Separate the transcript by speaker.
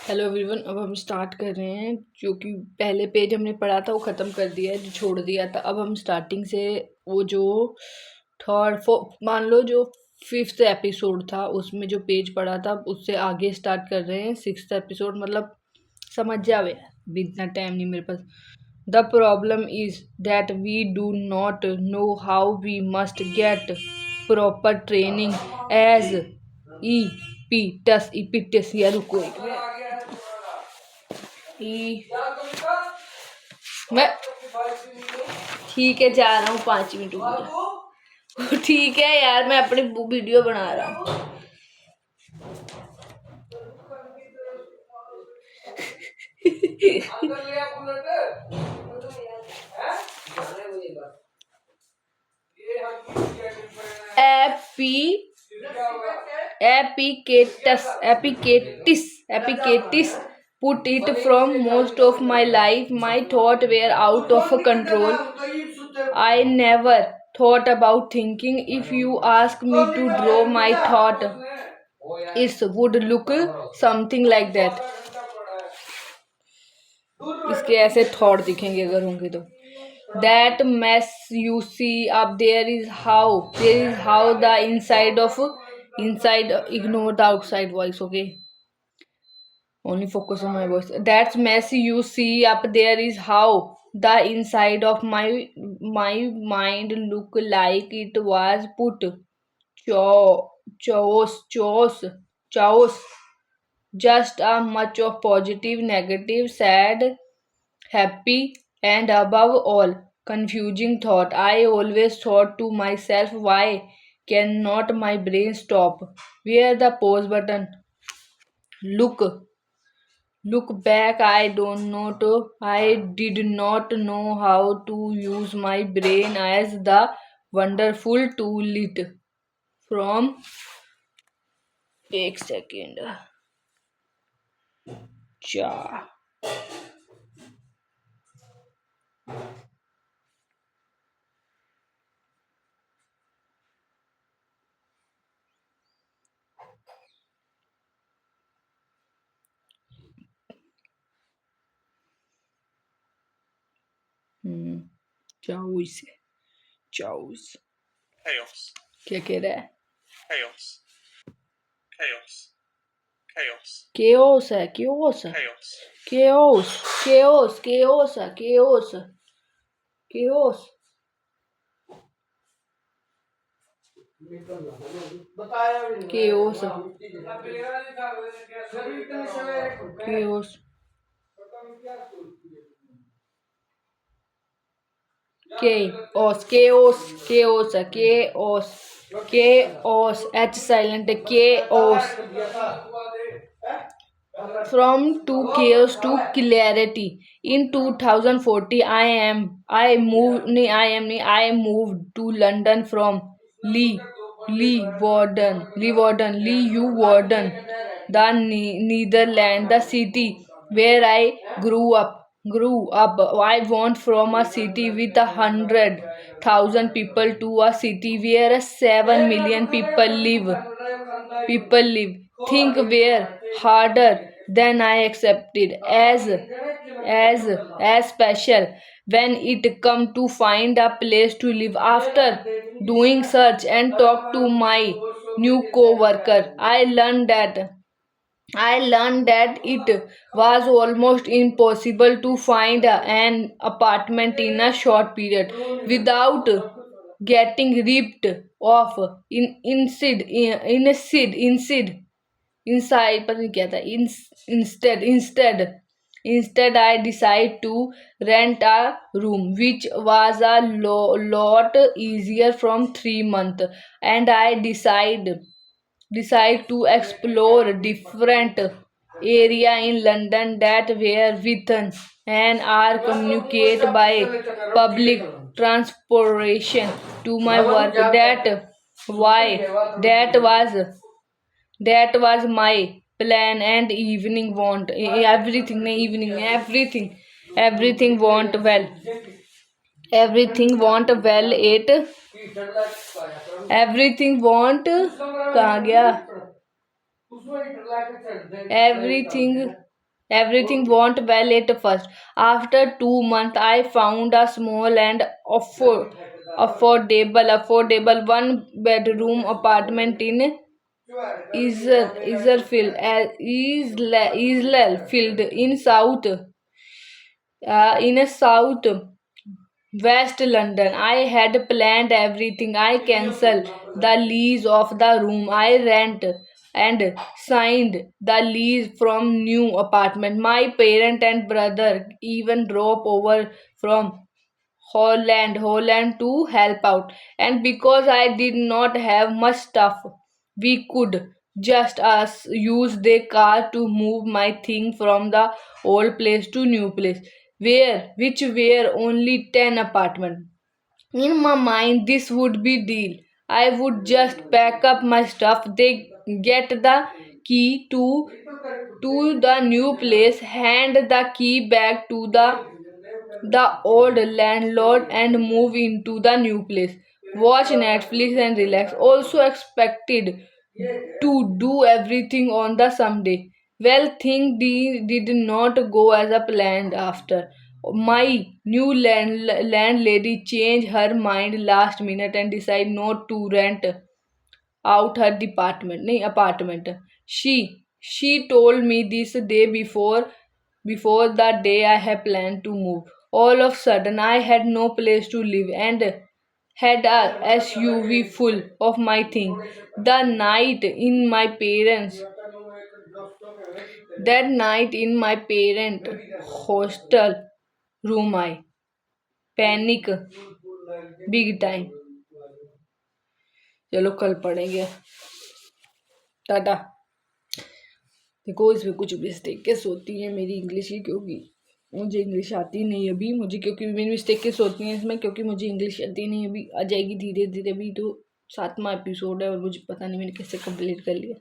Speaker 1: Hello everyone. अब हम start कर रहे हैं। जो कि पहले पेज हमने पढ़ा था वो ख़त्म कर दिया है, जो छोड़ दिया था। अब हम स्टार्टिंग से वो जो थर्ड मान लो जो फिफ्थ एपिसोड था उसमें जो पेज पढ़ा था उससे आगे स्टार्ट कर रहे हैं। सिक्स्थ एपिसोड मतलब समझ जावे, अभी इतना टाइम नहीं मेरे पास। The problem is that we do not know how we must get proper training as E P टस ई पी टेस। या रुको एक मिनट। मैं ठीक है जा रहा हूँ, 5 मिनट रुक जा। ठीक है यार, मैं अपनी वीडियो बना रहा हूँ। एपी एपिकेटिस put it from most of my life. My thought were out of control. I never thought about thinking. If you ask me to draw my thought, it would look something like that. इसके ऐसे thought दिखेंगे अगर होंगे तो। That mess you see up there is how the inside ignore the outside voice, okay? Only focus on my voice. That mess you see up there is how the inside of my mind look like it was put chaos. Just a much of positive, negative, sad, happy, and above all, confusing thought. I always thought to myself, why cannot my brain stop? Where the pause button? Look back, I did not know how to use my brain as the wonderful tool it from. एक second. चा chaos chaos
Speaker 2: Chaos.
Speaker 1: क्या कह रहा है?
Speaker 2: Chaos. Chaos. Chaos.
Speaker 1: Chaos है, chaos
Speaker 2: Chaos.
Speaker 1: Chaos chaos chaos है, chaos chaos chaos chaos chaos chaos chaos है, chaos chaos H silent है, chaos from to chaos to clarity. In 2040 I moved to London from Leeuwarden, the Netherlands, the city where I grew up. I went from a city with 100,000 people to a city where 7 million people live. Think were harder than I accepted. As special when it come to find a place to live. After doing search and talk to my new co-worker, I learned that it was almost impossible to find an apartment in a short period without getting ripped off. Inside पता नहीं क्या था। Instead I decided to rent a room, which was a lot easier from 3 months. And I decide to explore different area in London that were within an hour communicate by public transportation to my work. That was my plan. And everything went well. Everything went कहाँ गया? Everything Everything went well at first. After 2 months, I found a small and affordable one-bedroom apartment in Islesfield in South West London. I had planned everything. I cancelled the lease of the room I rent and signed the lease from new apartment. My parent and brother even drove over from Holland to help out. And because I did not have much stuff, we could just use the car to move my thing from the old place to new place, which were only 10 apartments. In my mind, this would be deal. I would just pack up my stuff, they get the key to the new place, hand the key back to the old landlord and move into the new place. Watch Netflix and relax. Also expected to do everything on the someday. Well, things did not go as a planned after. My new landlady changed her mind last minute and decided not to rent out her apartment. She told me this day before the day I had planned to move. All of a sudden I had no place to live and had a SUV full of my things. The night in my parents that night in my parent hostel room I panic big time. चलो कल पढ़ेंगे. टाटा. देखो इसमें कुछ mistakes होती हैं मेरी English की, क्योंकि मुझे इंग्लिश आती नहीं अभी, मुझे क्योंकि मेरी मिस्टेक्स होती हैं इसमें क्योंकि मुझे इंग्लिश आती नहीं अभी, आ जाएगी धीरे धीरे. अभी तो 7वां एपिसोड है और मुझे पता नहीं मैंने कैसे कंप्लीट कर लिया.